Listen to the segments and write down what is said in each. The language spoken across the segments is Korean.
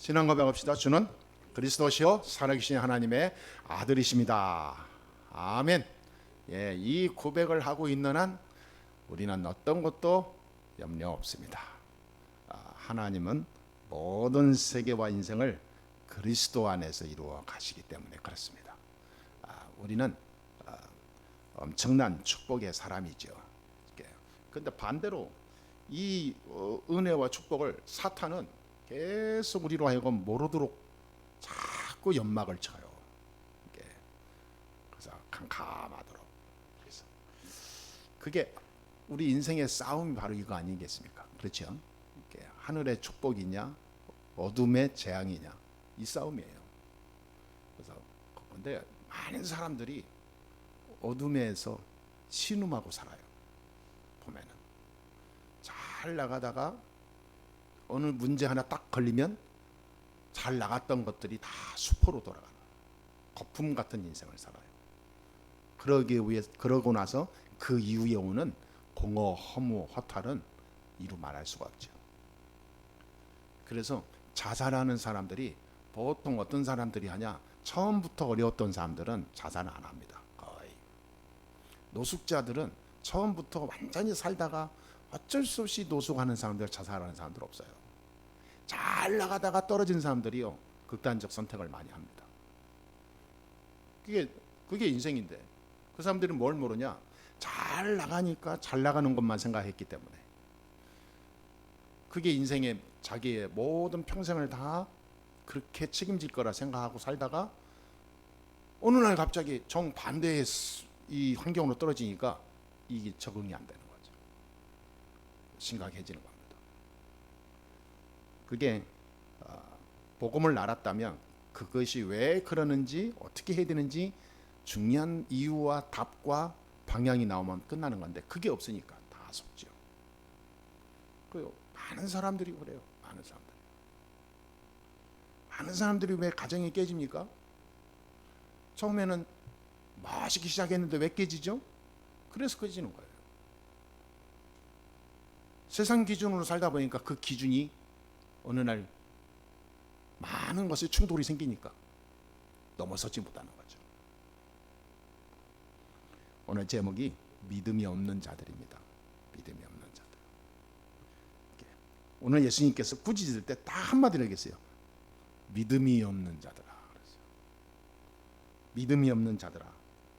신앙 고백합시다. 주는 그리스도시요 살아계신 하나님의 아들이십니다. 아멘. 예, 이 고백을 하고 있는 한 우리는 어떤 것도 염려 없습니다. 하나님은 모든 세계와 인생을 그리스도 안에서 이루어 가시기 때문에 그렇습니다. 우리는 엄청난 축복의 사람이죠. 그런데 반대로 이 은혜와 축복을 사탄은 계속 우리로 하여금 모르도록 자꾸 연막을 쳐요. 그래서 캄캄하도록. 그래서 그게 우리 인생의 싸움이 바로 이거 아니겠습니까? 그렇죠? 하늘의 축복이냐, 어둠의 재앙이냐, 이 싸움이에요. 그래서 근데 많은 사람들이 어둠에서 신음하고 살아요. 보면은 잘 나가다가 어느 문제 하나 딱 걸리면 잘 나갔던 것들이 다 수포로 돌아가는 거품 같은 인생을 살아요. 그러고 나서 그 이후에 오는 공허, 허무, 허탈은 이루 말할 수가 없죠. 그래서 자살하는 사람들이 보통 어떤 사람들이 하냐? 처음부터 어려웠던 사람들은 자살 안 합니다. 거의. 노숙자들은 처음부터 완전히 살다가 어쩔 수 없이 노숙하는 사람들, 자살하는 사람들 없어요. 잘 나가다가 떨어진 사람들이요, 극단적 선택을 많이 합니다. 그게 인생인데, 그 사람들은 뭘 모르냐? 잘 나가니까 잘 나가는 것만 생각했기 때문에 그게 인생의 자기의 모든 평생을 다 그렇게 책임질 거라 생각하고 살다가 어느 날 갑자기 정반대의 이 환경으로 떨어지니까 이게 적응이 안 되는 거죠. 심각해지는 겁니다. 그게 복음을 알았다면 그것이 왜 그러는지 어떻게 해야 되는지 중요한 이유와 답과 방향이 나오면 끝나는 건데 그게 없으니까 다 속죠. 많은 사람들이 그래요. 많은 사람들이 왜 가정이 깨집니까? 처음에는 멋있게 시작했는데 왜 깨지죠? 그래서 깨지는 거예요. 세상 기준으로 살다 보니까 그 기준이 어느 날 많은 것에 충돌이 생기니까 넘어서지 못하는 거죠. 오늘 제목이 믿음이 없는 자들입니다. 믿음이 없는 자들. 오늘 예수님께서 꾸짖을 때 딱 한마디로 얘기했어요. 믿음이 없는 자들아. 그랬어요. 믿음이 없는 자들아.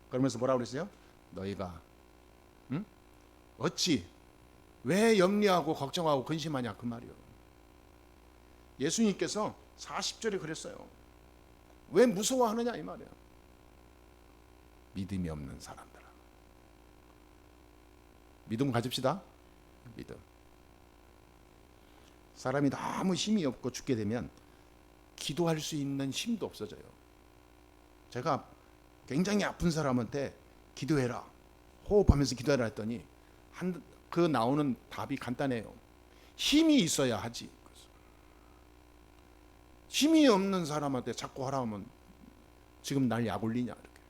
그러면서 뭐라고 그랬어요? 너희가 어찌 왜 염려하고 걱정하고 근심하냐 그 말이요. 예수님께서 40절에 그랬어요. 왜 무서워하느냐 이 말이에요. 믿음이 없는 사람들아. 믿음 가집시다. 믿음. 사람이 너무 힘이 없고 죽게 되면 기도할 수 있는 힘도 없어져요. 제가 굉장히 아픈 사람한테 기도해라, 호흡하면서 기도해라 했더니 그 나오는 답이 간단해요. 힘이 있어야 하지. 힘이 없는 사람한테 자꾸 하라 하면 지금 날 약 올리냐 이렇게.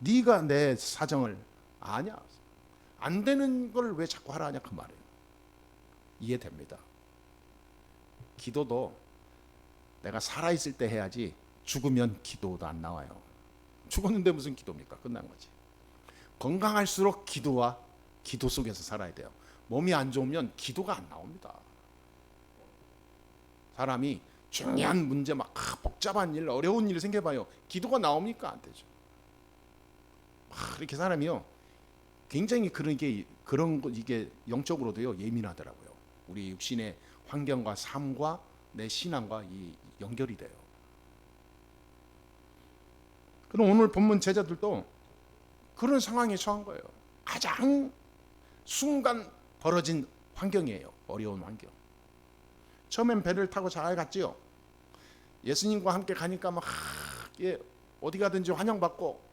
네가 내 사정을 아냐? 안 되는 걸 왜 자꾸 하라 하냐 그 말이에요. 이해됩니다. 기도도 내가 살아있을 때 해야지 죽으면 기도도 안 나와요. 죽었는데 무슨 기도입니까? 끝난 거지. 건강할수록 기도와 기도 속에서 살아야 돼요. 몸이 안 좋으면 기도가 안 나옵니다. 사람이 중요한 문제 막 복잡한 일, 어려운 일 생겨봐요. 기도가 나옵니까? 안 되죠. 이렇게 사람이요 굉장히 그런 거 이게 영적으로도요 예민하더라고요. 우리 육신의 환경과 삶과 내 신앙과 이 연결이 돼요. 그럼 오늘 본문 제자들도 그런 상황에 처한 거예요. 가장 순간 벌어진 환경이에요. 어려운 환경. 처음엔 배를 타고 잘 갔지요. 예수님과 함께 가니까 막 어디 가든지 환영받고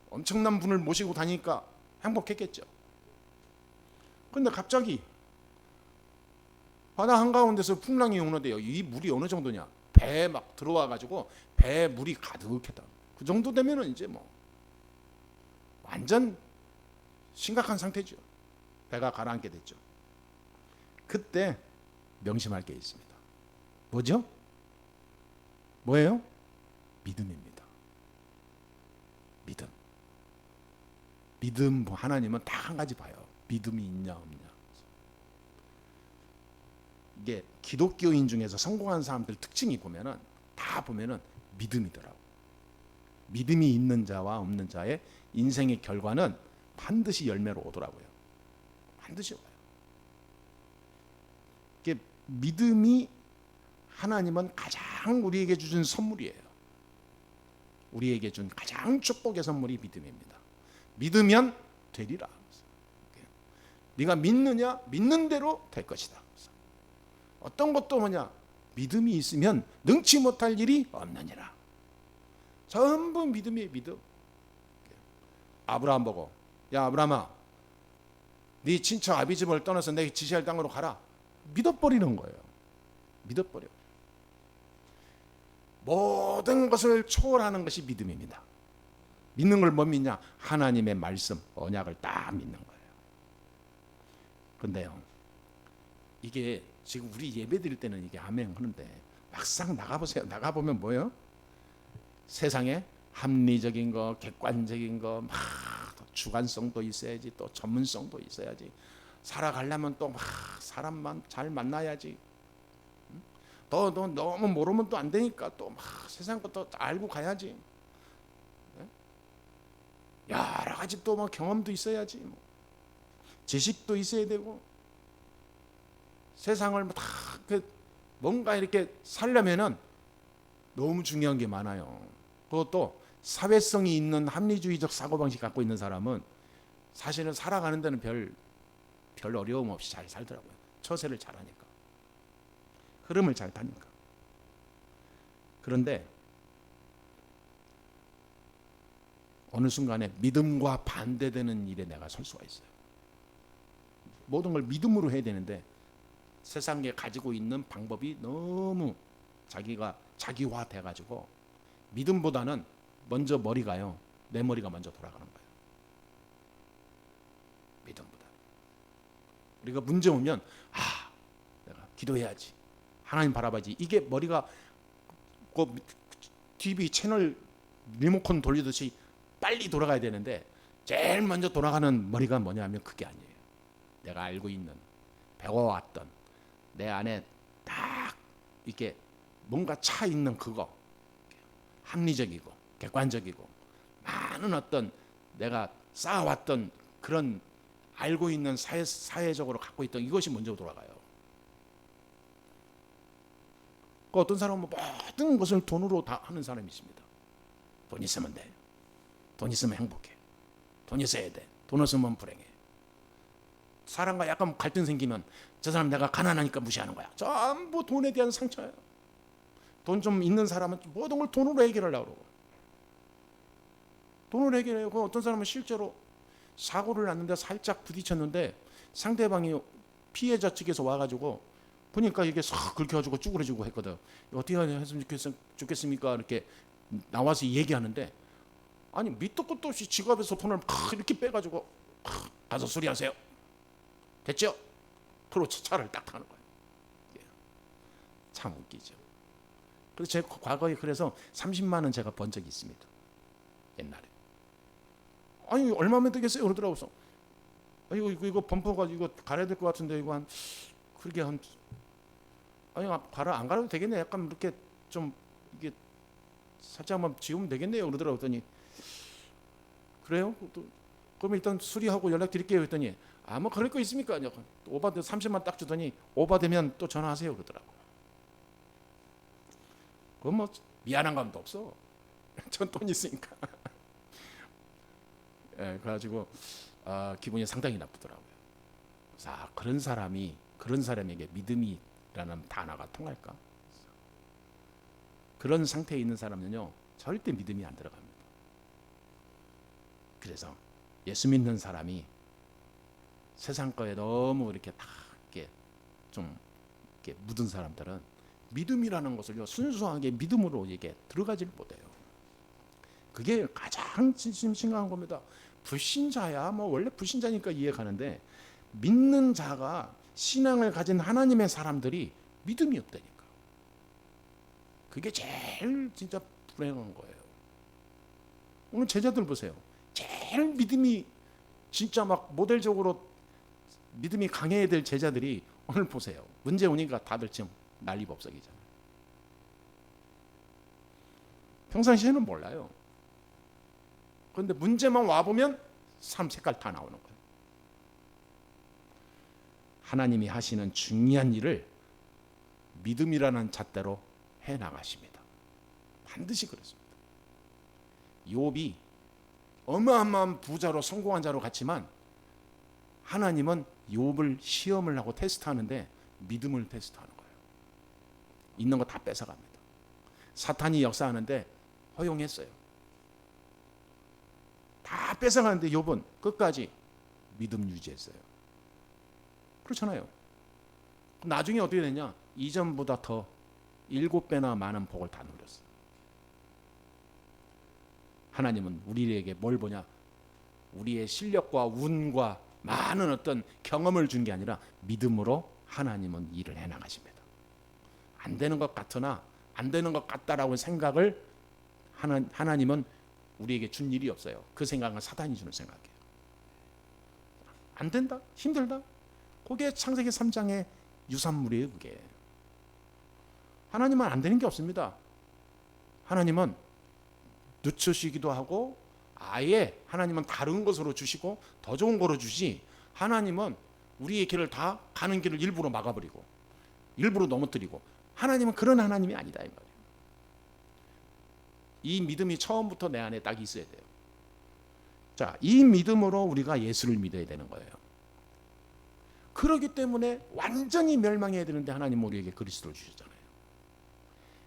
엄청난 분을 모시고 다니니까 행복했겠죠. 그런데 갑자기 바다 한가운데서 풍랑이 오는데요. 이 물이 어느 정도냐? 배에 막 들어와 가지고 배에 물이 가득했다. 그 정도 되면은 이제 뭐 완전 심각한 상태죠. 배가 가라앉게 됐죠. 그때 명심할 게 있습니다. 뭐죠? 뭐예요? 믿음입니다. 믿음. 믿음, 하나님은 딱 한 가지 봐요. 믿음이 있냐 없냐. 이게 기독교인 중에서 성공한 사람들 특징이 보면은 다 보면은 믿음이더라고. 믿음이 있는 자와 없는 자의 인생의 결과는 반드시 열매로 오더라고요. 반드시 와요. 이게 믿음이 하나님은 가장 우리에게 주신 선물이에요. 우리에게 준 가장 축복의 선물이 믿음입니다. 믿으면 되리라. 네가 믿느냐? 믿는 대로 될 것이다. 어떤 것도 뭐냐? 믿음이 있으면 능치 못할 일이 없느니라. 전부 믿음이에요. 믿음. 아브라함 보고, 야 아브라함아, 네 친척 아비 집을 떠나서 내 지시할 땅으로 가라. 믿어버리는 거예요. 믿어버려. 모든 것을 초월하는 것이 믿음입니다. 믿는 걸 뭐 믿냐? 하나님의 말씀, 언약을 딱 믿는 거예요. 그런데요, 이게 지금 우리 예배 드릴 때는 이게 아멘 하는데 막상 나가보세요. 나가보면 뭐예요? 세상에 합리적인 거, 객관적인 거, 막 주관성도 있어야지, 또 전문성도 있어야지. 살아가려면 또 막 사람만 잘 만나야지. 너 너무 모르면 또 안 되니까 또 막 세상 것도 알고 가야지. 여러 가지 또 뭐 경험도 있어야지. 뭐. 지식도 있어야 되고. 세상을 다 뭔가 이렇게 살려면은 너무 중요한 게 많아요. 그것도 사회성이 있는 합리주의적 사고방식 갖고 있는 사람은 사실은 살아가는 데는 별 어려움 없이 잘 살더라고요. 처세를 잘하니까. 흐름을 잘 타니까. 그런데 어느 순간에 믿음과 반대되는 일에 내가 설 수가 있어요. 모든 걸 믿음으로 해야 되는데 세상에 가지고 있는 방법이 너무 자기가 자기화돼 가지고 믿음보다는 먼저 머리가요. 내 머리가 먼저 돌아가는 거예요. 믿음보다. 우리가 문제 오면 내가 기도해야지. 하나님 바라봐야지. 이게 머리가 그 TV 채널 리모컨 돌리듯이 빨리 돌아가야 되는데 제일 먼저 돌아가는 머리가 뭐냐면 그게 아니에요. 내가 알고 있는, 배워왔던 내 안에 딱 이렇게 뭔가 차 있는 그거, 합리적이고 객관적이고 많은 어떤 내가 쌓아왔던 그런 알고 있는 사회적으로 갖고 있던 이것이 먼저 돌아가요. 그 어떤 사람은 모든 것을 돈으로 다 하는 사람이 있습니다. 돈 있으면 돼. 돈 있으면 행복해. 돈 있어야 돼. 돈 없으면 불행해. 사람과 약간 갈등 생기면 저 사람 내가 가난하니까 무시하는 거야. 전부 돈에 대한 상처예요. 돈 좀 있는 사람은 모든 걸 돈으로 해결하려고 그러고. 돈으로 해결해요. 어떤 사람은 실제로 사고를 났는데 살짝 부딪혔는데 상대방이 피해자 측에서 와가지고 보니까 이게 싹 긁혀가지고 쭈그러지고 했거든. 어떻게 했으면 좋겠습니까? 이렇게 나와서 얘기하는데 아니 밑도 끝도 없이 지갑에서 돈을 막 이렇게 빼가지고 가서 수리하세요. 됐죠? 프로 차를 딱 타는 거예요. 참 웃기죠. 그래서 제 과거에 그래서 30만 원 제가 번 적이 있습니다. 옛날에. 아니 얼마면 되겠어요? 그러더라고요. 이거 범퍼가 이거 갈아야 될 것 같은데 이거 한 그렇게 한 아니 안 갈아도 되겠네. 약간 이렇게 좀 이게 살짝만 지우면 되겠네요. 그러더라고요. 그랬더니 그래요? 그러면 일단 수리하고 연락 드릴게요. 했더니 뭐 그럴 거 있습니까? 오바돼 30만 딱 주더니 오바되면 또 전화하세요. 그러더라고요. 그건 뭐 미안한 감도 없어. 전 돈 있으니까. 예, 그래가지고 기분이 상당히 나쁘더라고요. 그래서 그런 사람에게 믿음이라는 단어가 통할까? 그런 상태에 있는 사람은요 절대 믿음이 안 들어갑니다. 그래서 예수 믿는 사람이 세상 거에 너무 이렇게 다 이렇게 좀 이렇게 묻은 사람들은 믿음이라는 것을요 순수하게 믿음으로 이게 들어가질 못해요. 그게 가장 심각한 겁니다. 불신자야 뭐 원래 불신자니까 이해가는데 믿는 자가 신앙을 가진 하나님의 사람들이 믿음이 없다니까. 그게 제일 진짜 불행한 거예요. 오늘 제자들 보세요. 제일 믿음이 진짜 막 모델적으로 믿음이 강해야 될 제자들이 오늘 보세요. 문제 오니까 다들 지금 난리법석이잖아요. 평상시에는 몰라요. 그런데 문제만 와보면 삶 색깔 다 나오는 거예요. 하나님이 하시는 중요한 일을 믿음이라는 잣대로 해나가십니다. 반드시 그렇습니다. 욥이 어마어마한 부자로 성공한 자로 같지만 하나님은 욥을 시험을 하고 테스트하는데 믿음을 테스트하는 거예요. 있는 거 다 뺏어갑니다. 사탄이 역사하는데 허용했어요. 다 뺏어가는데 욥은 끝까지 믿음 유지했어요. 그렇잖아요. 나중에 어떻게 됐냐? 이전보다 더 7배나 많은 복을 다 누렸어요. 하나님은 우리에게 뭘 보냐? 우리의 실력과 운과 많은 어떤 경험을 준 게 아니라 믿음으로 하나님은 일을 해나가십니다. 안 되는 것 같으나 안 되는 것 같다라고 생각을 하나님은 우리에게 준 일이 없어요. 그 생각은 사탄이 주는 생각이에요. 안 된다? 힘들다? 그게 창세기 3장의 유산물이에요. 그게 하나님은 안 되는 게 없습니다. 하나님은 늦추시기도 하고 아예 하나님은 다른 것으로 주시고 더 좋은 거로 주시. 하나님은 우리의 길을 다 가는 길을 일부러 막아버리고 일부러 넘어뜨리고 하나님은 그런 하나님이 아니다 이 말이에요. 이 믿음이 처음부터 내 안에 딱 있어야 돼요. 자, 이 믿음으로 우리가 예수를 믿어야 되는 거예요. 그렇기 때문에 완전히 멸망해야 되는데 하나님 우리에게 그리스도를 주셨잖아요.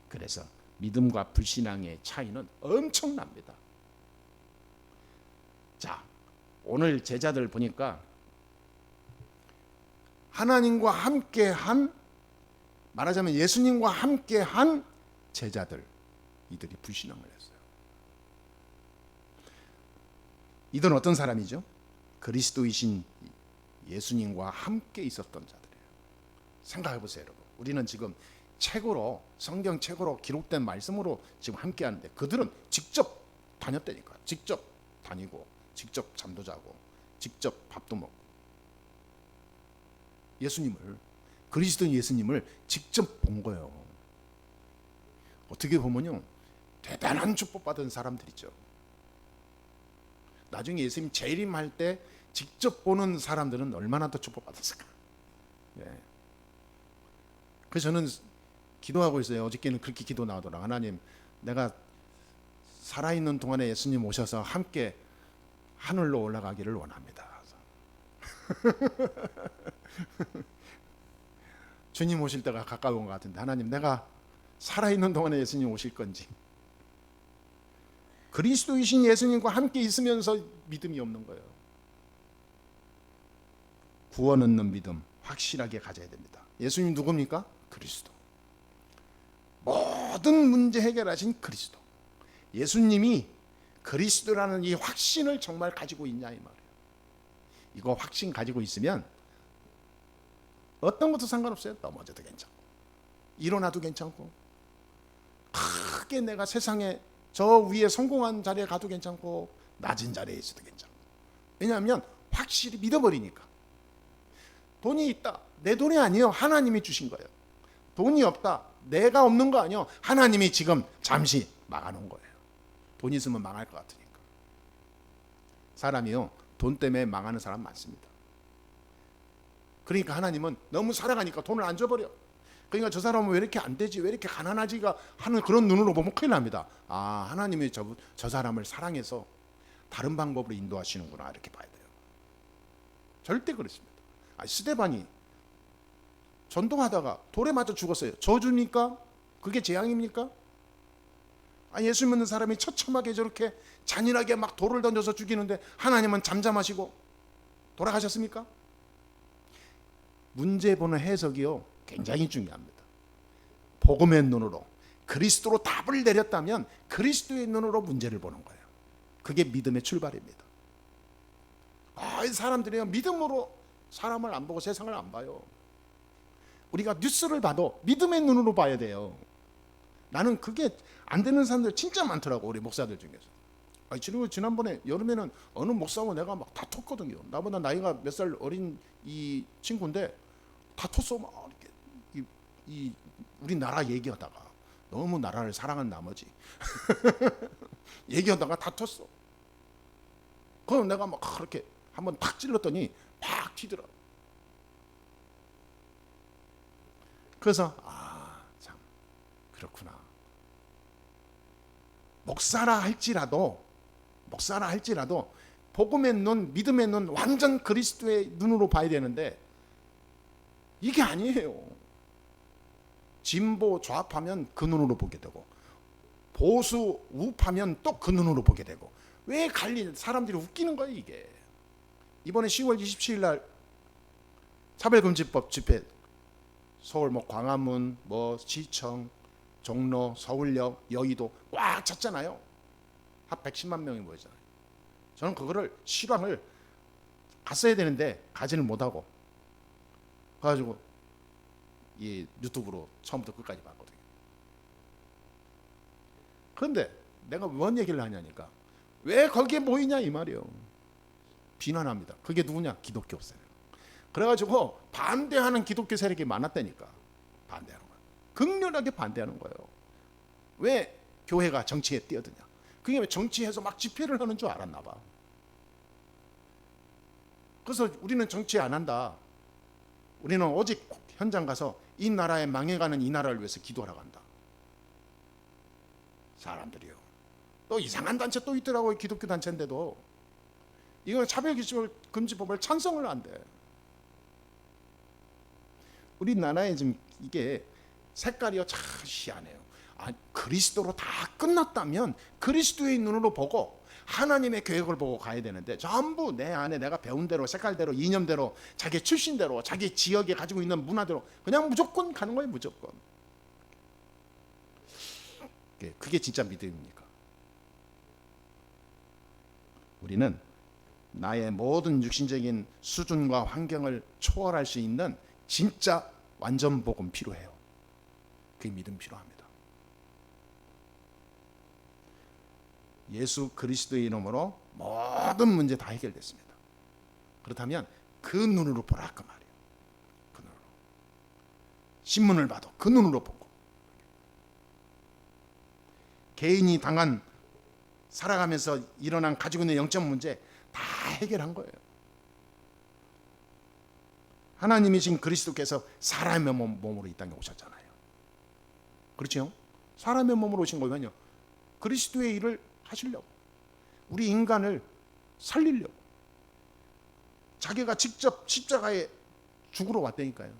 그래서 믿음과 불신앙의 차이는 엄청납니다. 자, 오늘 제자들 보니까 하나님과 함께한, 말하자면 예수님과 함께한 제자들, 이들이 불신앙을 했어요. 이들은 어떤 사람이죠? 그리스도이신 예수님과 함께 있었던 자들이에요. 생각해 보세요, 여러분. 우리는 지금 책으로, 성경 책으로 기록된 말씀으로 지금 함께 하는데 그들은 직접 다녔다니까요. 직접 다니고 직접 잠도 자고 직접 밥도 먹고 예수님을, 그리스도 예수님을 직접 본 거예요. 어떻게 보면요, 대단한 축복받은 사람들이죠. 나중에 예수님 재림할 때 직접 보는 사람들은 얼마나 더 축복받았을까. 예. 그래서 저는 기도하고 있어요. 어저께는 그렇게 기도 나오더라. 하나님, 내가 살아있는 동안에 예수님 오셔서 함께 하늘로 올라가기를 원합니다. 주님 오실 때가 가까운 것 같은데 하나님, 내가 살아있는 동안에 예수님 오실 건지, 그리스도이신 예수님과 함께 있으면서 믿음이 없는 거예요. 구원 얻는 믿음 확실하게 가져야 됩니다. 예수님 누굽니까? 그리스도. 모든 문제 해결하신 그리스도. 예수님이 그리스도라는 이 확신을 정말 가지고 있냐 이 말이에요. 이거 확신 가지고 있으면 어떤 것도 상관없어요. 넘어져도 괜찮고 일어나도 괜찮고 크게 내가 세상에 저 위에 성공한 자리에 가도 괜찮고 낮은 자리에 있어도 괜찮고. 왜냐하면 확실히 믿어버리니까. 돈이 있다, 내 돈이 아니에요. 하나님이 주신 거예요. 돈이 없다, 내가 없는 거 아니에요. 하나님이 지금 잠시 막아놓은 거예요. 돈 있으면 망할 것 같으니까. 사람이요, 돈 때문에 망하는 사람 많습니다. 그러니까 하나님은 너무 살아가니까 돈을 안 줘버려. 그러니까 저 사람은 왜 이렇게 안 되지, 왜 이렇게 가난하지가 하는 그런 눈으로 보면 큰일 납니다. 아, 하나님이 저 사람을 사랑해서 다른 방법으로 인도하시는구나, 이렇게 봐야 돼요. 절대 그렇습니다. 스데반이 전도하다가 돌에 맞아 죽었어요. 저주입니까? 그게 재앙입니까? 예수 믿는 사람이 처참하게 저렇게 잔인하게 막 돌을 던져서 죽이는데 하나님은 잠잠하시고 돌아가셨습니까? 문제 보는 해석이요, 굉장히 중요합니다. 복음의 눈으로, 그리스도로 답을 내렸다면 그리스도의 눈으로 문제를 보는 거예요. 그게 믿음의 출발입니다. 이 사람들이요, 믿음으로 사람을 안 보고 세상을 안 봐요. 우리가 뉴스를 봐도 믿음의 눈으로 봐야 돼요. 나는 그게 안 되는 사람들 진짜 많더라고, 우리 목사들 중에서. 지난번에 여름에는 어느 목사하고 내가 막 다퉜거든요. 나보다 나이가 몇 살 어린 이 친구인데 다퉜어. 막 이렇게 이 우리나라 얘기하다가 너무 나라를 사랑한 나머지 얘기하다가 다퉜어. 그럼 내가 막 그렇게 한번 탁 찔렀더니 막 튀더라. 그래서 참 그렇구나. 목사라 할지라도 복음의 눈, 믿음의 눈, 완전 그리스도의 눈으로 봐야 되는데 이게 아니에요. 진보 좌파면 그 눈으로 보게 되고 보수 우파면 또 그 눈으로 보게 되고, 왜 사람들이 웃기는 거예요 이게. 이번에 10월 27일 날 차별금지법 집회, 서울 광화문, 시청, 종로, 서울역, 여의도 꽉 찼잖아요. 한 110만 명이 모였잖아요. 저는 그거를 실황을 갔어야 되는데 가지는 못하고 그래가지고 이 유튜브로 처음부터 끝까지 봤거든요. 그런데 내가 뭔 얘기를 하냐니까, 왜 거기에 모이냐 이 말이에요. 비난합니다. 그게 누구냐? 기독교 세력. 그래가지고 반대하는 기독교 세력이 많았다니까. 반대하는 거예요. 극렬하게 반대하는 거예요. 왜 교회가 정치에 뛰어드냐? 그게 왜 정치에서 막 집회를 하는 줄 알았나 봐. 그래서 우리는 정치 안 한다. 우리는 오직 현장 가서 이 나라에 망해가는 이 나라를 위해서 기도하러 간다. 사람들이요. 또 이상한 단체 또 있더라고요. 기독교 단체인데도. 이건 차별금지법을 찬성을 안 돼. 우리나라에 지금 이게 색깔이요 참 희한해요. 그리스도로 다 끝났다면 그리스도의 눈으로 보고 하나님의 계획을 보고 가야 되는데, 전부 내 안에 내가 배운 대로, 색깔대로, 이념대로, 자기 출신대로, 자기 지역에 가지고 있는 문화대로 그냥 무조건 가는 거예요. 무조건. 그게 진짜 믿음입니까? 우리는 나의 모든 육신적인 수준과 환경을 초월할 수 있는 진짜 완전 복음 필요해요. 그게 믿음 필요합니다. 예수 그리스도의 이름으로 모든 문제 다 해결됐습니다. 그렇다면 그 눈으로 보라 그 말이에요. 그 눈으로. 신문을 봐도 그 눈으로 보고, 개인이 당한, 살아가면서 일어난 가지고 있는 영적 문제 다 해결한 거예요. 하나님이신 그리스도께서 사람의 몸으로 이 땅에 오셨잖아요. 그렇죠? 사람의 몸으로 오신 거면요, 그리스도의 일을 하시려고, 우리 인간을 살리려고 자기가 직접 십자가에 죽으러 왔다니까요.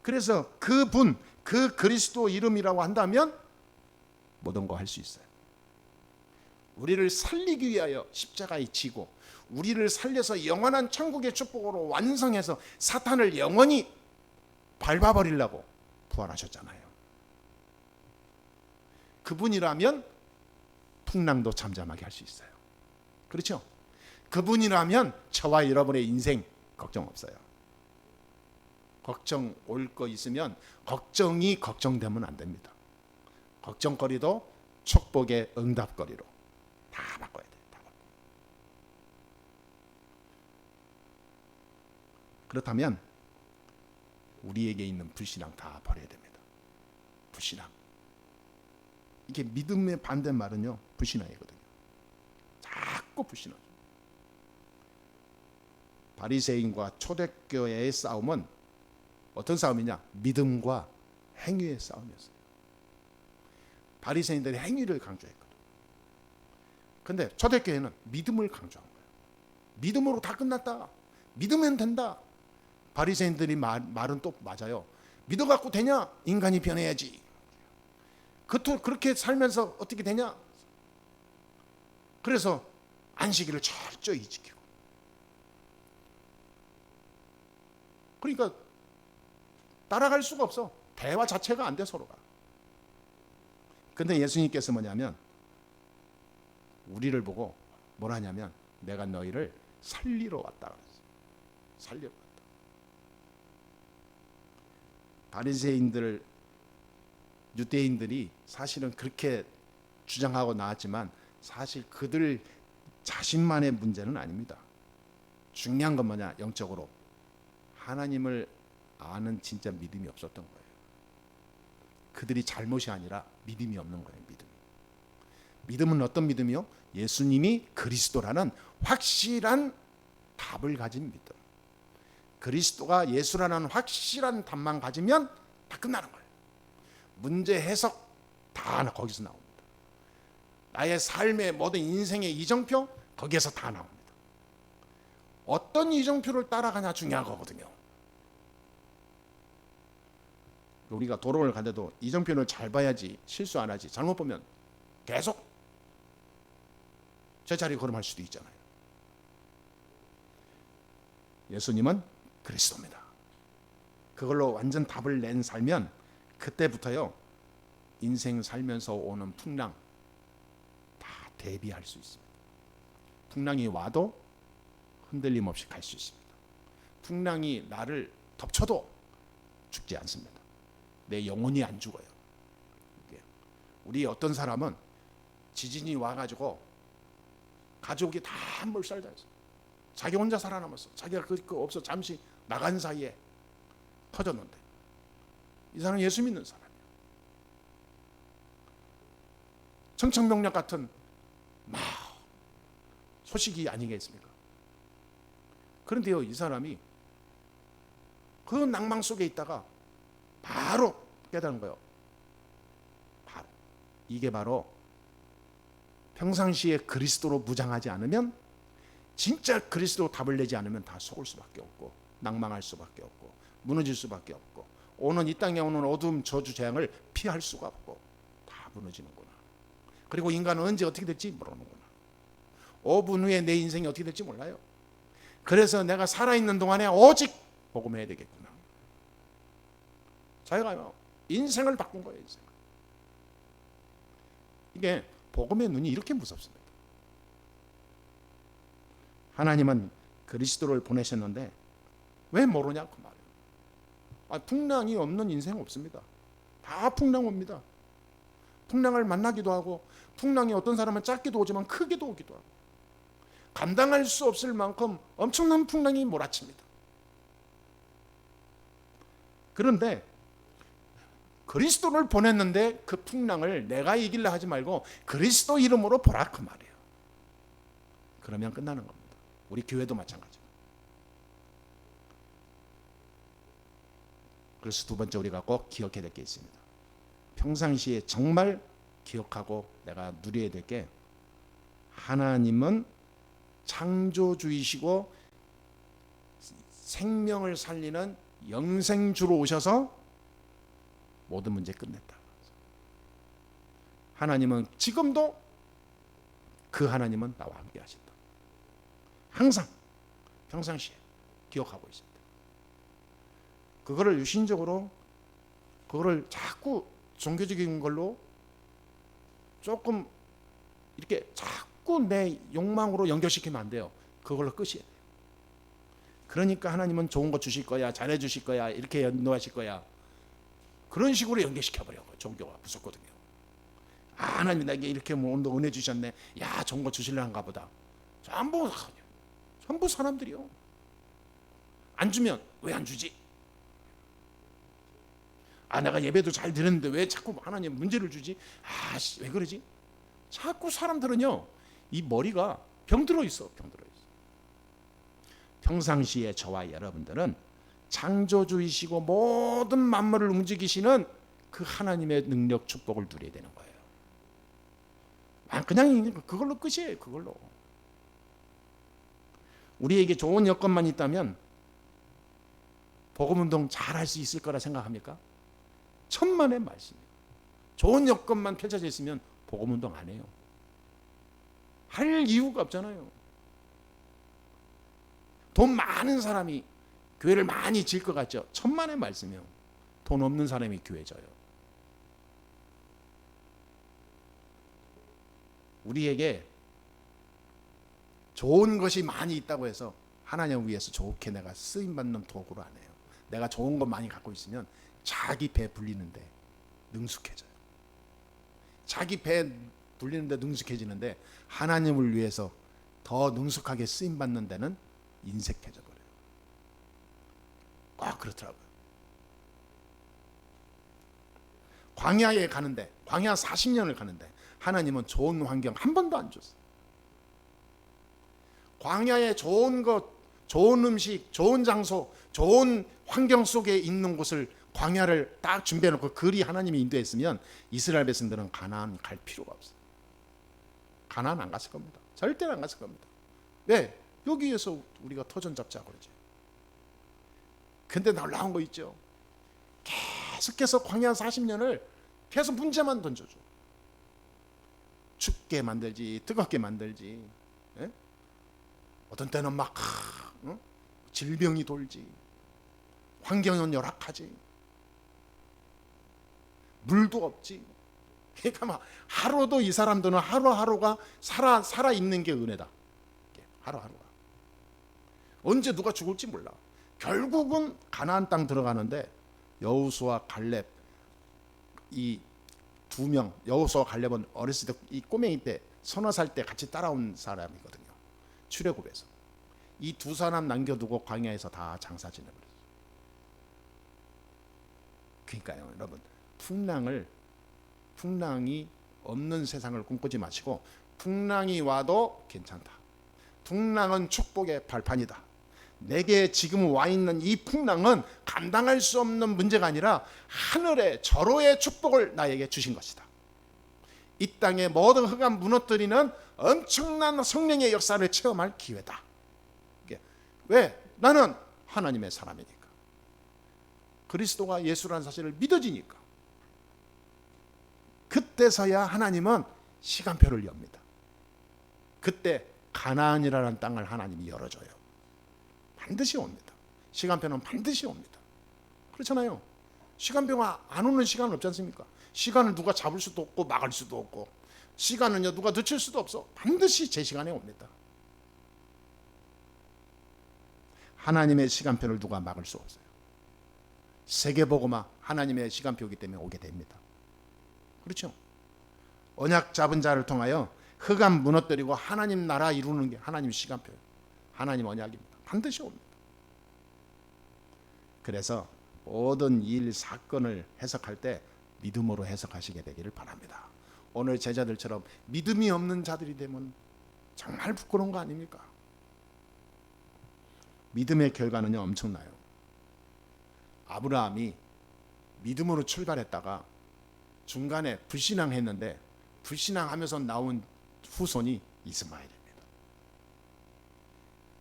그래서 그분, 그 그리스도 이름이라고 한다면 모든 거 할 수 있어요. 우리를 살리기 위하여 십자가에 지고 우리를 살려서 영원한 천국의 축복으로 완성해서 사탄을 영원히 밟아버리려고 부활하셨잖아요. 그분이라면 풍랑도 잠잠하게 할 수 있어요. 그렇죠? 그분이라면 저와 여러분의 인생 걱정 없어요. 걱정 올 거 있으면 걱정이 걱정되면 안 됩니다. 걱정거리도 축복의 응답거리로 다 바꿔야 돼요. 다 바꿔. 그렇다면 우리에게 있는 불신앙 다 버려야 됩니다. 불신앙. 이게 믿음의 반대말은요, 불신앙이거든요. 자꾸 불신앙. 바리새인과 초대교회의 싸움은 어떤 싸움이냐? 믿음과 행위의 싸움이었어요. 바리새인들이 행위를 강조했거든. 근데 초대교회는 믿음을 강조한 거예요. 믿음으로 다 끝났다. 믿으면 된다. 바리새인들이 말은 또 맞아요. 믿어갖고 되냐? 인간이 변해야지. 그렇게 살면서 어떻게 되냐? 그래서 안식일을 철저히 지키고. 그러니까 따라갈 수가 없어. 대화 자체가 안 돼, 서로가. 근데 예수님께서 뭐냐면 우리를 보고 뭐라 하냐면 내가 너희를 살리러 왔다 그랬어요. 살리러 왔다. 바리새인들, 유대인들이 사실은 그렇게 주장하고 나왔지만 사실 그들 자신만의 문제는 아닙니다. 중요한 건 뭐냐? 영적으로 하나님을 아는 진짜 믿음이 없었던 거예요. 그들이 잘못이 아니라 믿음이 없는 거예요. 믿음은 어떤 믿음이요? 예수님이 그리스도라는 확실한 답을 가진 믿음. 그리스도가 예수라는 확실한 답만 가지면 다 끝나는 거예요. 문제 해석 다 거기서 나옵니다. 나의 삶의 모든 인생의 이정표 거기에서 다 나옵니다. 어떤 이정표를 따라가냐 중요한 거거든요. 우리가 도로를 가는데도 이정표를 잘 봐야지 실수 안 하지. 잘못 보면 계속 제자리 걸음할 수도 있잖아요. 예수님은 그리스도입니다. 그걸로 완전 답을 낸 살면 그때부터요 인생 살면서 오는 풍랑 다 대비할 수 있습니다. 풍랑이 와도 흔들림 없이 갈 수 있습니다. 풍랑이 나를 덮쳐도 죽지 않습니다. 내 영혼이 안 죽어요. 우리 어떤 사람은 지진이 와가지고 가족이 다 몰살당했어. 자기 혼자 살아남았어. 자기가 그 없어 잠시 나간 사이에 터졌는데 이 사람은 예수 믿는 사람이에요. 청천벽력 같은 막 소식이 아니겠습니까? 그런데요 이 사람이 그 낭망 속에 있다가 바로 깨달은 거예요. 바로 이게 바로 평상시에 그리스도로 무장하지 않으면 진짜 그리스도로 답을 내지 않으면 다 속을 수밖에 없고 낭망할 수밖에 없고 무너질 수밖에 없고 오는 이 땅에 오는 어둠 저주 재앙을 피할 수가 없고 다 무너지는구나. 그리고 인간은 언제 어떻게 될지 모르는구나. 5분 후에 내 인생이 어떻게 될지 몰라요. 그래서 내가 살아있는 동안에 오직 복음해야 되겠구나. 자기가 인생을 바꾼 거예요. 인생. 이게 복음의 눈이 이렇게 무섭습니다. 하나님은 그리스도를 보내셨는데 왜 모르냐 그 말이에요. 풍랑이 없는 인생 없습니다. 다 풍랑 옵니다. 풍랑을 만나기도 하고 풍랑이 어떤 사람은 짧게도 오지만 크게도 오기도 하고 감당할 수 없을 만큼 엄청난 풍랑이 몰아칩니다. 그런데 그리스도를 보냈는데 그 풍랑을 내가 이기려 하지 말고 그리스도 이름으로 보라 그 말이에요. 그러면 끝나는 겁니다. 우리 교회도 마찬가지입니다. 그래서 두 번째 우리가 꼭 기억해야 될 게 있습니다. 평상시에 정말 기억하고 내가 누려야 될 게 하나님은 창조주이시고 생명을 살리는 영생주로 오셔서 모든 문제 끝냈다. 하나님은 지금도 그 하나님은 나와 함께 하신다. 항상 평상시에 기억하고 있습니다. 그거를 유신적으로 그거를 자꾸 종교적인 걸로 조금 이렇게 자꾸 내 욕망으로 연결시키면 안 돼요. 그걸로 끝이에요. 그러니까 하나님은 좋은 거 주실 거야, 잘해 주실 거야, 이렇게 인도하실 거야. 그런 식으로 연결시켜버려요. 종교가 무섭거든요. 하나님 나에게 이렇게 은혜 주셨네. 야, 좋은 거 주실란가 보다. 전부 사람들이요. 안 주면 왜 안 주지? 내가 예배도 잘 드렸는데 왜 자꾸 하나님 문제를 주지? 왜 그러지? 자꾸 사람들은요, 이 머리가 병들어 있어. 평상시에 저와 여러분들은 창조주이시고 모든 만물을 움직이시는 그 하나님의 능력 축복을 누려야 되는 거예요. 그냥 그걸로 끝이에요. 그걸로. 우리에게 좋은 여건만 있다면 복음운동 잘할 수 있을 거라 생각합니까? 천만의 말씀이에요. 좋은 여건만 펼쳐져 있으면 복음운동 안 해요. 할 이유가 없잖아요. 돈 많은 사람이 교회를 많이 질 것 같죠? 천만의 말씀이에요. 돈 없는 사람이 교회 져요. 우리에게 좋은 것이 많이 있다고 해서 하나님을 위해서 좋게 내가 쓰임받는 도구로 안 해요. 내가 좋은 것 많이 갖고 있으면 자기 배 불리는데 능숙해져요. 자기 배 불리는데 능숙해지는데 하나님을 위해서 더 능숙하게 쓰임 받는 데는 인색해져 버려요. 꼭 그렇더라고요. 광야에 가는데, 광야 40년을 가는데 하나님은 좋은 환경 한 번도 안 줬어요. 광야에 좋은 것, 좋은 음식, 좋은 장소, 좋은 환경 속에 있는 곳을, 광야를 딱 준비해놓고 그리 하나님이 인도했으면 이스라엘 백성들은 가나안 갈 필요가 없어요. 가나안 안 갔을 겁니다. 절대로 안 갔을 겁니다. 왜? 여기에서 우리가 터전 잡자 그러지. 근데 놀라운 거 있죠. 계속해서 광야 40년을 계속 문제만 던져줘. 춥게 만들지, 뜨겁게 만들지, 예? 어떤 때는 막 질병이 돌지, 환경은 열악하지, 물도 없지. 그러니까 막 하루도 이 사람들은 하루하루가 살아 있는 게 은혜다. 하루하루가 언제 누가 죽을지 몰라. 결국은 가나안 땅 들어가는데 여호수아 갈렙 이 두 명, 여호수아 갈렙은 어렸을 때 이 꼬맹이 때 서너 살 때 같이 따라온 사람이거든요. 출애굽에서 이 두 사람 남겨두고 광야에서 다 장사 지내버렸어요. 그러니까요, 여러분, 풍랑이 없는 세상을 꿈꾸지 마시고 풍랑이 와도 괜찮다. 풍랑은 축복의 발판이다. 내게 지금 와 있는 이 풍랑은 감당할 수 없는 문제가 아니라 하늘의 절호의 축복을 나에게 주신 것이다. 이 땅의 모든 흑암 무너뜨리는 엄청난 성령의 역사를 체험할 기회다. 왜? 나는 하나님의 사람이니까. 그리스도가 예수라는 사실을 믿어지니까. 그때서야 하나님은 시간표를 엽니다. 그때 가나안이라는 땅을 하나님이 열어줘요. 반드시 옵니다. 시간표는 반드시 옵니다. 그렇잖아요. 시간표가 안 오는 시간은 없지 않습니까? 시간을 누가 잡을 수도 없고 막을 수도 없고, 시간은요 누가 늦출 수도 없어. 반드시 제 시간에 옵니다. 하나님의 시간표를 누가 막을 수 없어요. 세계복음화 하나님의 시간표이기 때문에 오게 됩니다. 그렇죠? 언약 잡은 자를 통하여 흑암 무너뜨리고 하나님 나라 이루는 게 하나님 시간표예요. 하나님 언약입니다. 반드시 옵니다. 그래서 모든 일 사건을 해석할 때 믿음으로 해석하시게 되기를 바랍니다. 오늘 제자들처럼 믿음이 없는 자들이 되면 정말 부끄러운 거 아닙니까? 믿음의 결과는요 엄청나요. 아브라함이 믿음으로 출발했다가 중간에 불신앙했는데 불신앙하면서 나온 후손이 이스마엘입니다.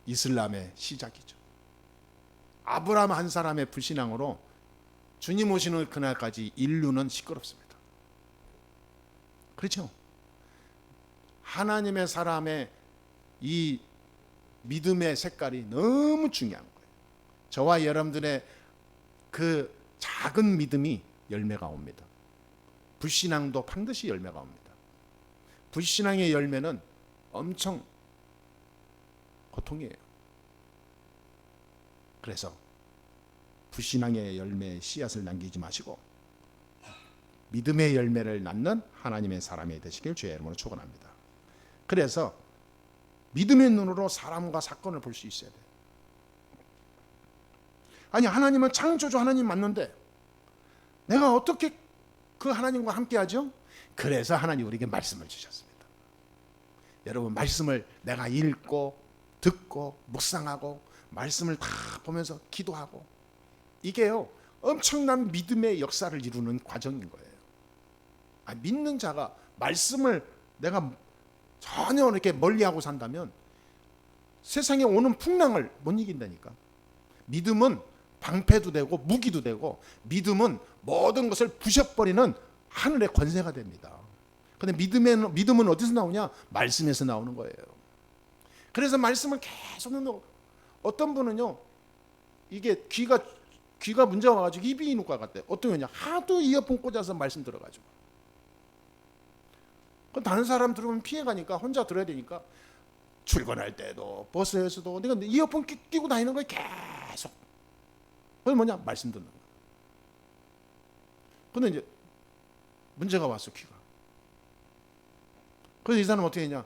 이슬람의 시작이죠. 아브라함 한 사람의 불신앙으로 주님 오시는 그날까지 인류는 시끄럽습니다. 그렇죠? 하나님의 사람의 이 믿음의 색깔이 너무 중요한 거예요. 저와 여러분들의 그 작은 믿음이 열매가 옵니다. 불신앙도 반드시 열매가 옵니다. 불신앙의 열매는 엄청 고통이에요. 그래서 불신앙의 열매에 씨앗을 남기지 마시고 믿음의 열매를 낳는 하나님의 사람이 되시길 주의 이름으로 축원합니다. 그래서 믿음의 눈으로 사람과 사건을 볼 수 있어야 돼요. 아니, 하나님은 창조주 하나님 맞는데 내가 어떻게 그 하나님과 함께하죠? 그래서 하나님 우리에게 말씀을 주셨습니다. 여러분, 말씀을 내가 읽고 듣고 묵상하고 말씀을 다 보면서 기도하고, 이게요 엄청난 믿음의 역사를 이루는 과정인 거예요. 믿는 자가 말씀을 내가 전혀 이렇게 멀리하고 산다면 세상에 오는 풍랑을 못 이긴다니까. 믿음은 방패도 되고 무기도 되고, 믿음은 모든 것을 부셔버리는 하늘의 권세가 됩니다. 그런데 믿음은 어디서 나오냐? 말씀에서 나오는 거예요. 그래서 말씀을 계속 듣는, 어떤 분은요 이게 귀가 문제가 와가지고 입이 이누과 같대. 어떤 거냐? 하도 이어폰 꽂아서 말씀 들어가지고. 다른 사람 들으면 피해가니까 혼자 들어야 되니까 출근할 때도 버스에서도 내가 이어폰 끼고 다니는 거예요. 계속. 그게 뭐냐? 말씀 듣는 거예요. 근데 이제 문제가 왔어, 귀가. 그래서 이 사람 어떻게 했냐?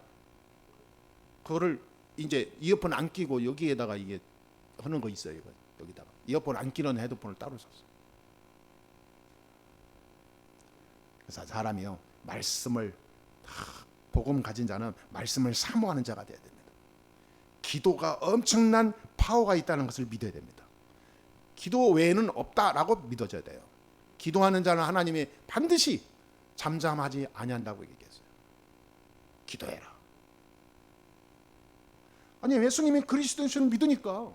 그거를 이제 이어폰 안 끼고 여기에다가 이게 하는 거 있어요. 이거 여기다가 이어폰 안 끼는 헤드폰을 따로 샀어. 그래서 사람이요, 말씀을 복음 가진 자는 말씀을 사모하는 자가 돼야 됩니다. 기도가 엄청난 파워가 있다는 것을 믿어야 됩니다. 기도 외에는 없다라고 믿어져야 돼요. 기도하는 자는 하나님이 반드시 잠잠하지 아니한다고 얘기했어요. 기도해라. 아니, 예수님이 그리스도이심을 믿으니까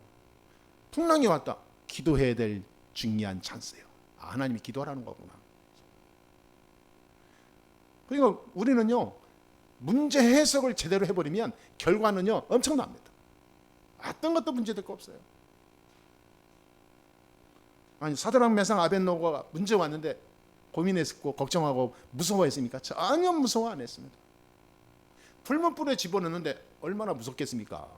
풍랑이 왔다. 기도해야 될 중요한 찬스예요. 아, 하나님이 기도하라는 거구나. 그러니까 우리는요, 문제 해석을 제대로 해버리면 결과는요 엄청납니다. 어떤 것도 문제될 거 없어요. 아니, 사드락 메상 아벳노고가 문제 왔는데 고민했고 걱정하고 무서워했습니까? 전혀 무서워 안 했습니다. 풀문불에 집어넣는데 얼마나 무섭겠습니까?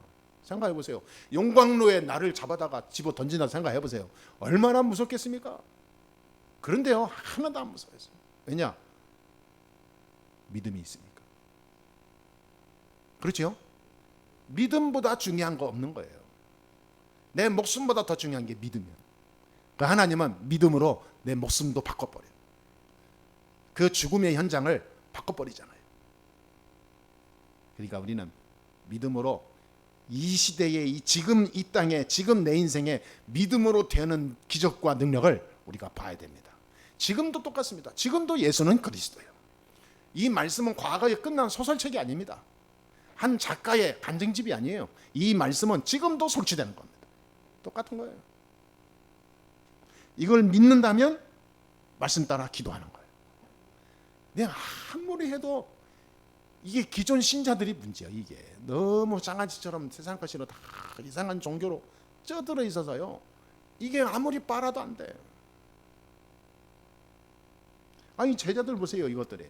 생각해 보세요. 용광로에 나를 잡아다가 집어 던진다 생각해 보세요. 얼마나 무섭겠습니까? 그런데요, 하나도 안 무서워했어요. 왜냐? 믿음이 있으니까. 그렇죠? 믿음보다 중요한 거 없는 거예요. 내 목숨보다 더 중요한 게 믿음이에요. 그 하나님은 믿음으로 내 목숨도 바꿔버려요. 그 죽음의 현장을 바꿔버리잖아요. 그러니까 우리는 믿음으로 이 시대의 지금 이 땅에 지금 내 인생에 믿음으로 되는 기적과 능력을 우리가 봐야 됩니다. 지금도 똑같습니다. 지금도 예수는 그리스도예요. 이 말씀은 과거에 끝난 소설책이 아닙니다. 한 작가의 간증집이 아니에요. 이 말씀은 지금도 성취되는 겁니다. 똑같은 거예요. 이걸 믿는다면 말씀 따라 기도하는 거예요. 내가 아무리 해도 이게 기존 신자들이 문제예요. 이게 너무 장아찌처럼 세상 것으로 다 이상한 종교로 쪄들어 있어서요, 이게 아무리 빨아도 안 돼요. 아니, 제자들 보세요. 이것들이,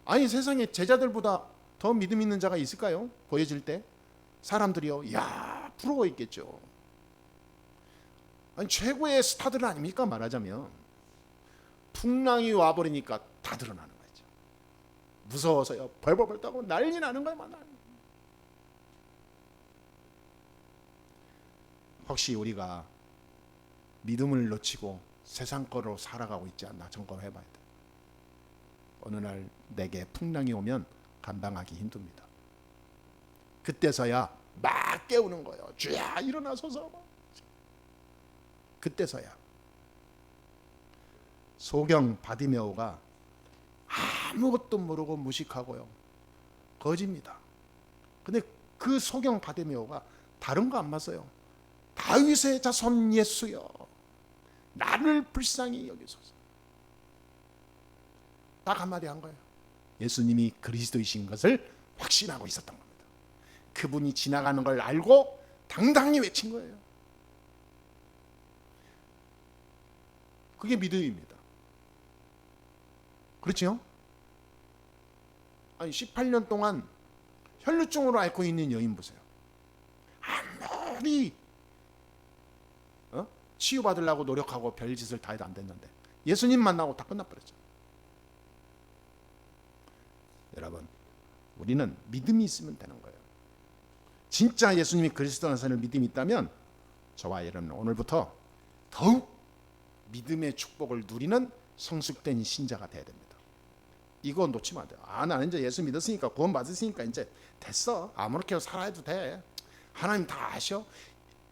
아니, 세상에 제자들보다 더 믿음 있는 자가 있을까요? 보여질 때 사람들이요, 야, 부러워 있겠죠. 아니, 최고의 스타들은 아닙니까? 말하자면 풍랑이 와버리니까 다 드러나는 거죠. 무서워서요, 벌벌벌 떠고 난리 나는 거예요. 혹시 우리가 믿음을 놓치고 세상 거로 살아가고 있지 않나 점검해 봐야 돼. 어느 날 내게 풍랑이 오면 감당하기 힘듭니다. 그때서야 막 깨우는 거예요. 주야, 일어나소서. 그때서야. 소경 바디메오가 아무것도 모르고 무식하고요, 거지입니다. 근데 그 소경 바디메오가 다른 거 안 봤어요. 다윗의 자손 예수여, 나를 불쌍히 여기소서. 딱 한마디 한 거예요. 예수님이 그리스도이신 것을 확신하고 있었던 겁니다. 그분이 지나가는 걸 알고 당당히 외친 거예요. 그게 믿음입니다. 그렇죠? 아니, 18년 동안 혈루증으로 앓고 있는 여인 보세요. 아무리 치유받으려고 노력하고 별짓을 다 해도 안 됐는데 예수님 만나고 다 끝나버렸죠. 여러분, 우리는 믿음이 있으면 되는 거예요. 진짜 예수님이 그리스도라는 믿음이 있다면 저와 여러분 오늘부터 더욱 믿음의 축복을 누리는 성숙된 신자가 돼야 됩니다. 이거 놓치면 안 돼요. 아, 나는 이제 예수 믿었으니까 구원 받았으니까 이제 됐어, 아무렇게 살아도 돼, 하나님 다 아셔.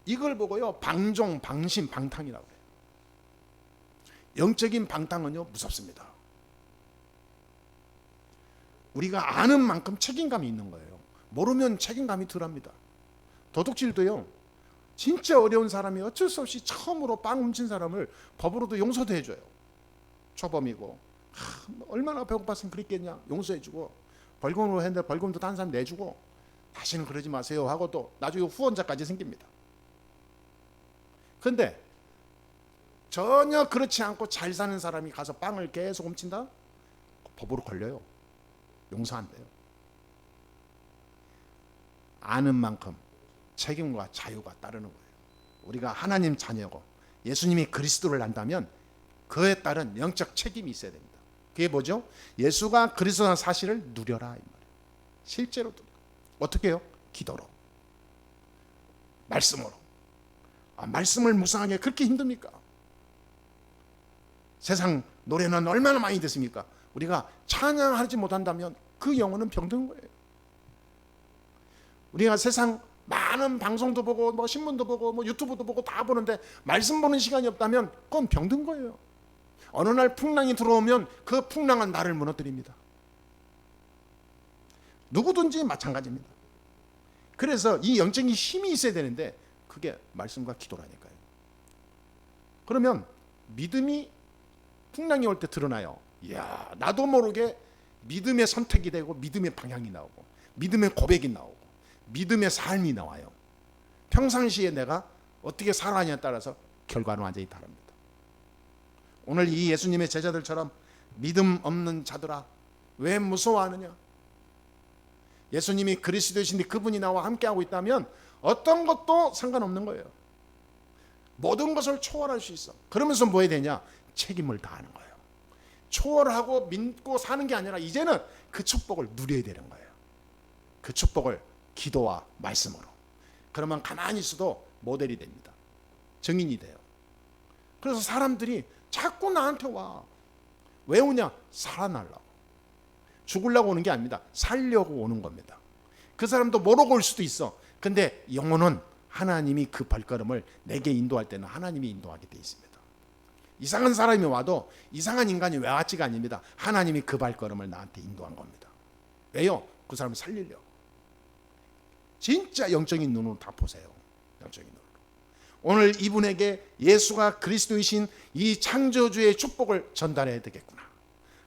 이걸 보고요, 방종, 방심, 방탕이라고 해요. 영적인 방탕은요 무섭습니다. 우리가 아는 만큼 책임감이 있는 거예요. 모르면 책임감이 덜합니다. 도둑질도요, 진짜 어려운 사람이 어쩔 수 없이 처음으로 빵 훔친 사람을 법으로도 용서도 해줘요. 초범이고 얼마나 배고팠으면 그랬겠냐, 용서해주고, 벌금으로 했는데 벌금도 다른 사람 내주고, 다시는 그러지 마세요 하고 또 나중에 후원자까지 생깁니다. 그런데 전혀 그렇지 않고 잘 사는 사람이 가서 빵을 계속 훔친다? 법으로 걸려요. 용서 안 돼요. 아는 만큼 책임과 자유가 따르는 거예요. 우리가 하나님 자녀고 예수님이 그리스도를 안다면 그에 따른 영적 책임이 있어야 됩니다. 그게 뭐죠? 예수가 그리스도라는 사실을 누려라 이 말이에요. 실제로 누려. 어떻게 해요? 기도로, 말씀으로. 말씀을 묵상하기가 그렇게 힘듭니까? 세상 노래는 얼마나 많이 듣습니까? 우리가 찬양하지 못한다면 그 영혼은 병든 거예요. 우리가 세상 많은 방송도 보고 뭐 신문도 보고 뭐 유튜브도 보고 다 보는데 말씀 보는 시간이 없다면 그건 병든 거예요. 어느 날 풍랑이 들어오면 그 풍랑은 나를 무너뜨립니다. 누구든지 마찬가지입니다. 그래서 이 영적인 힘이 있어야 되는데 그게 말씀과 기도라니까요. 그러면 믿음이 풍랑이 올 때 드러나요. 이야, 나도 모르게 믿음의 선택이 되고 믿음의 방향이 나오고 믿음의 고백이 나오고 믿음의 삶이 나와요. 평상시에 내가 어떻게 살아가냐에 따라서 결과는 완전히 다릅니다. 오늘 이 예수님의 제자들처럼 믿음 없는 자들아 왜 무서워하느냐? 예수님이 그리스도이신데 그분이 나와 함께하고 있다면 어떤 것도 상관없는 거예요. 모든 것을 초월할 수 있어. 그러면서 뭐 해야 되냐? 책임을 다하는 거예요. 초월하고 믿고 사는 게 아니라 이제는 그 축복을 누려야 되는 거예요. 그 축복을 기도와 말씀으로. 그러면 가만히 있어도 모델이 됩니다. 증인이 돼요. 그래서 사람들이 자꾸 나한테 와. 왜 오냐? 살아나려고. 죽으려고 오는 게 아닙니다. 살려고 오는 겁니다. 그 사람도 모르고 올 수도 있어. 근데 영혼은 하나님이 그 발걸음을 내게 인도할 때는 하나님이 인도하게 돼 있습니다. 이상한 사람이 와도 이상한 인간이 왜 왔지가 아닙니다. 하나님이 그 발걸음을 나한테 인도한 겁니다. 왜요? 그 사람을 살리려고. 진짜 영적인 눈으로 다 보세요. 영적인 눈으로. 오늘 이분에게 예수가 그리스도이신 이 창조주의 축복을 전달해야 되겠구나.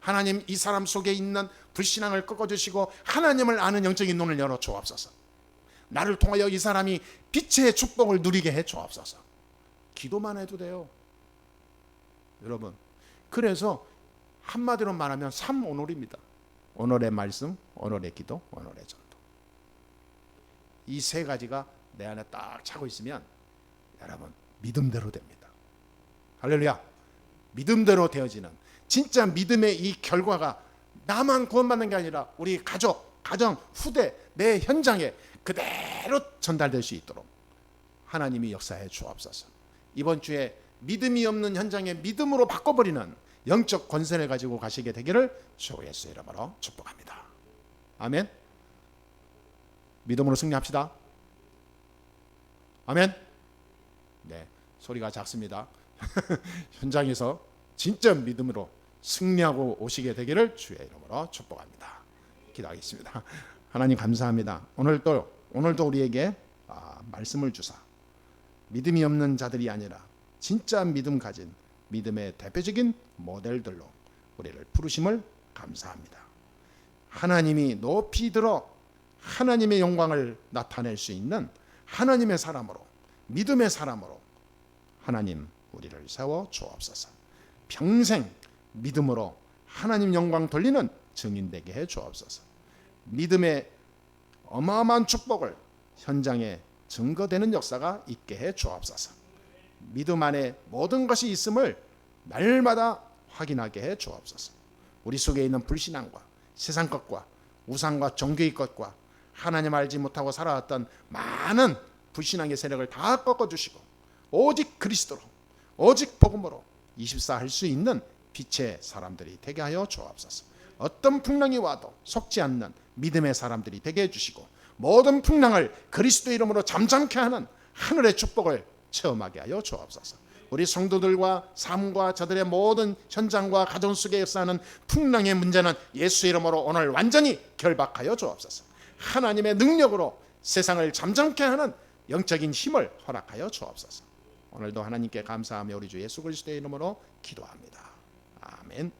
하나님 이 사람 속에 있는 불신앙을 꺾어주시고 하나님을 아는 영적인 눈을 열어 주옵소서. 나를 통하여 이 사람이 빛의 축복을 누리게 해 주옵소서. 기도만 해도 돼요. 여러분, 그래서 한마디로 말하면 삼오늘입니다. 오늘의 말씀, 오늘의 기도, 오늘의 전도. 이 세 가지가 내 안에 딱 차고 있으면 여러분 믿음대로 됩니다. 할렐루야. 믿음대로 되어지는 진짜 믿음의 이 결과가 나만 구원받는 게 아니라 우리 가족, 가정, 후대, 내 현장에 그대로 전달될 수 있도록 하나님이 역사해 주옵소서. 이번 주에 믿음이 없는 현장에 믿음으로 바꿔버리는 영적 권세를 가지고 가시게 되기를 주 예수의 이름으로 축복합니다. 아멘. 믿음으로 승리합시다. 아멘. 네, 소리가 작습니다. 현장에서 진짜 믿음으로 승리하고 오시게 되기를 주의 이름으로 축복합니다. 기도하겠습니다. 하나님 감사합니다. 오늘도 우리에게 말씀을 주사 믿음이 없는 자들이 아니라 진짜 믿음 가진 믿음의 대표적인 모델들로 우리를 부르심을 감사합니다. 하나님이 높이 들어 하나님의 영광을 나타낼 수 있는 하나님의 사람으로, 믿음의 사람으로 하나님 우리를 세워 주옵소서. 평생 믿음으로 하나님 영광 돌리는 증인 되게 해 주옵소서. 믿음의 어마어마한 축복을 현장에 증거되는 역사가 있게 해 주옵소서. 믿음 안에 모든 것이 있음을 날마다 확인하게 해 주옵소서. 우리 속에 있는 불신앙과 세상 것과 우상과 종교의 것과 하나님 알지 못하고 살아왔던 많은 불신앙의 세력을 다 꺾어주시고 오직 그리스도로, 오직 복음으로 24 할 수 있는 빛의 사람들이 되게 하여 주옵소서. 어떤 풍랑이 와도 속지 않는 믿음의 사람들이 되게 해주시고 모든 풍랑을 그리스도 이름으로 잠잠케 하는 하늘의 축복을 체험하게 하여 주옵소서. 우리 성도들과 삶과 저들의 모든 현장과 가정 속에 역사하는 풍랑의 문제는 예수 이름으로 오늘 완전히 결박하여 주옵소서. 하나님의 능력으로 세상을 잠잠케 하는 영적인 힘을 허락하여 주옵소서. 오늘도 하나님께 감사하며 우리 주 예수 그리스도의 이름으로 기도합니다. 아멘.